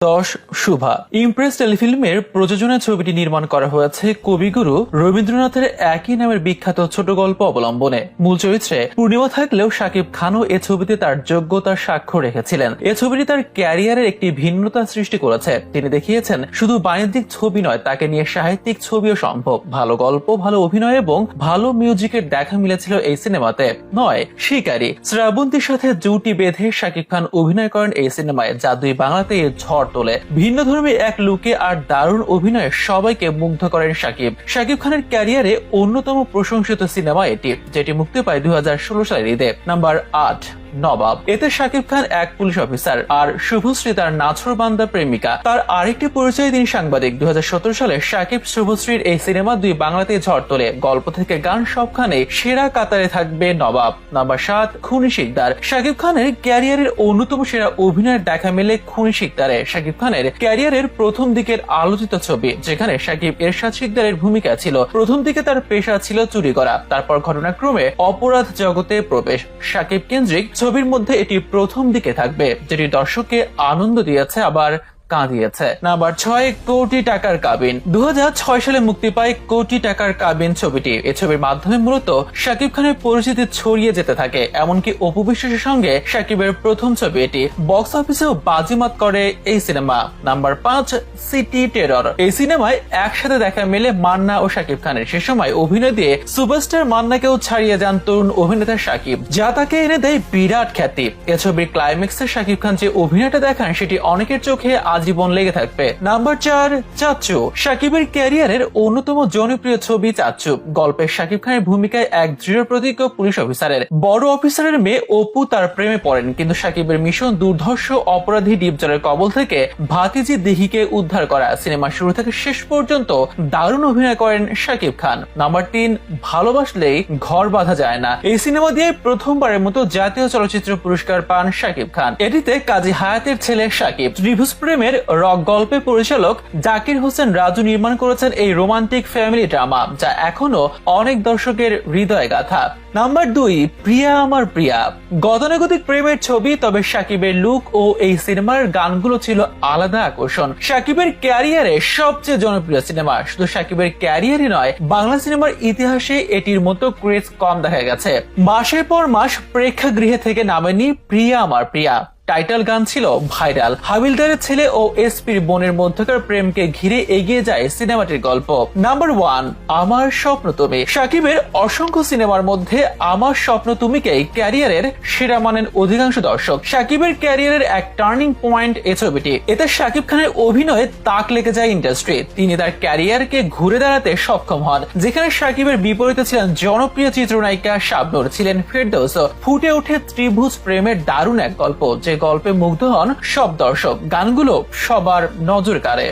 10 Shubha Impress টেলিফিল্মের প্রযোজনায় ছবিটি নির্মাণ করা হয়েছে কবিগুরু রবীন্দ্রনাথের একই নামের বিখ্যাত ছোট গল্প অবলম্বনে। মূল চরিত্রে পূর্ণিমা থাকলেও শাকিব খানও এ ছবিতে তার যোগ্যতার স্বাক্ষর রেখেছিলেন। এ ছবিটি তার ক্যারিয়ারের একটি ভিন্নতা সৃষ্টি করেছে। তিনি দেখিয়েছেন শুধু বাণিজ্যিক ছবি নয়, তাকে নিয়ে সাহিত্যিক ছবিও সম্ভব। ভালো গল্প, ভালো অভিনয় এবং ভালো মিউজিকের দেখা মিলেছিল এই সিনেমাতে। নয় শিকারী শ্রাবন্তীর সাথে জুটি বেঁধে শাকিব খান অভিনয় করেন এই সিনেমায়, যা দুই বাংলাতে ঝড় তোলে। ভিন্ন ধর্মী এক লুকে আর দারুণ অভিনয়ে সবাইকে মুগ্ধ করেন শাকিব খানের ক্যারিয়ারে অন্যতম প্রশংসিত সিনেমা এটি, যেটি মুক্তি পায় 2016 সালের ঈদে। নাম্বার 8 নবাব। এতে শাকিব খান এক পুলিশ অফিসার আর শুভশ্রী তার নাছোড়বান্দা প্রেমিকা। তার আরেকটি পরিচয় তিনি সাংবাদিক। 2017 সালে শাকিব শুভশ্রীর এই সিনেমা দুই বাংলাতে ঝড় তোলে। গল্প থেকে গান সবখানে সেরা কাতারে থাকবে নবাব। নাম্বার 7 খুনি শিকদার। শাকিব খানের ক্যারিয়ারের অন্যতম সেরা অভিনয়ের দেখা মেলে খুনি শিকদারে। শাকিব খানের ক্যারিয়ারের প্রথম দিকের আলোচিত ছবি, যেখানে শাকিব এরশাদ শিকদারের ভূমিকা ছিল। প্রথম দিকে তার পেশা ছিল চুরি করা, তারপর ঘটনাক্রমে অপরাধ জগতে প্রবেশ। শাকিব কেন্দ্রিক ছবির মধ্যে এটি প্রথম দিকে থাকবে, যেটি দর্শককে আনন্দ দিয়েছে আবার কাঁদিয়েছে। নাম্বার 6 কোটি টাকার কাবিন। 2006 সালে মুক্তি পায় কোটি টাকার কাবিন ছবিটি। এই ছবির মাধ্যমে মূলত শাকিব খানের পরিচিতি ছড়িয়ে যেতে থাকে। এমনকি অপু বিশ্বাসের সঙ্গে শাকিবের প্রথম ছবি এটি। বক্স অফিসেও বাজিমাত করে এই সিনেমা। Number 5 city terror. এই সিনেমায় একসাথে দেখা মেলে মান্না ও শাকিব খানের। সে সময় অভিনয় দিয়ে সুপারস্টার মান্নাকেও ছাড়িয়ে যান তরুণ অভিনেতা শাকিব, যা তাকে এনে দেয় বিরাট খ্যাতি। এ ছবির ক্লাইম্যাক্সে শাকিব খান যে অভিনয়টা দেখান, সেটি অনেকের চোখে জীবন লেগে থাকবে। নাম্বার 4 চাচ্চু। শাকিবের ক্যারিয়ারের অন্যতম জনপ্রিয় ছবি চাচ্চু। গল্পে শাকিব খানের ভূমিকায় এক দৃঢ় প্রতিজ্ঞ পুলিশ অফিসারের। বড় অফিসারের মেয়ে অপু তার প্রেমে পড়েন, কিন্তু শাকিবের মিশন দুর্ধর্ষ অপরাধী ডিপজলের কবল থেকে ভাতিজি দিহিকে উদ্ধার করা। সিনেমা শুরু থেকে শেষ পর্যন্ত দারুণ অভিনয় করেন শাকিব খান। নাম্বার 3 ভালোবাসলেই ঘর বাঁধা যায় না। এই সিনেমা দিয়ে প্রথমবারের মতো জাতীয় চলচ্চিত্র পুরস্কার পান শাকিব খান। এটিতে কাজী হায়াতের ছেলে শাকিব। ত্রিভুজ প্রেমের রক গল্পে পরিচালক জাকির হোসেন রাজু নির্মাণ করেছেন এই রোমান্টিক ফ্যামিলি ড্রামা, যা এখনো অনেক দর্শকের হৃদয় গাথা। নাম্বার 2 প্রিয়া আমার প্রিয়া। গতানুগতিক প্রেমের ছবি, তবে শাকিবের লুক ও এই সিনেমার গানগুলো ছিল আলাদা আকর্ষণ। শাকিবের ক্যারিয়ারে সবচেয়ে জনপ্রিয় সিনেমা। শুধু শাকিবের ক্যারিয়ারই নয়, বাংলা সিনেমার ইতিহাসে এটির মতো ক্রেজ কম দেখা গেছে। মাসের পর মাস প্রেক্ষাগৃহে থেকে নামেনি প্রিয়া আমার প্রিয়া। টাইটেল গান ছিল ভাইরাল। হাবিলদারের ছেলে ও এসপির বোনের মধ্যকার প্রেমকে ঘিরে এগিয়ে যায় সিনেমাটির গল্প। নাম্বার 1 আমার স্বপ্ন তুমি। শাকিবের অসংখ্য সিনেমার মধ্যে আমার স্বপ্ন তুমিকেই ক্যারিয়ারের সেরা মানেন অধিকাংশ দর্শক। শাকিবের ক্যারিয়ারের এক টার্নিং পয়েন্ট এই ছবিটি। এতে শাকিব খানের অভিনয়ে তাক লেগে যায় ইন্ডাস্ট্রি। তিনি তার ক্যারিয়ারকে ঘুরে দাঁড়াতে সক্ষম হন। যেখানে শাকিবের বিপরীতে ছিলেন জনপ্রিয় চিত্রনায়িকা শাবনূর, ছিলেন ফেরদৌস। ফুটে ওঠে ত্রিভুজ প্রেমের দারুণ এক গল্প, যে গল্পে মুগ্ধ হন সব দর্শক। গানগুলো সবার নজর কাড়ে।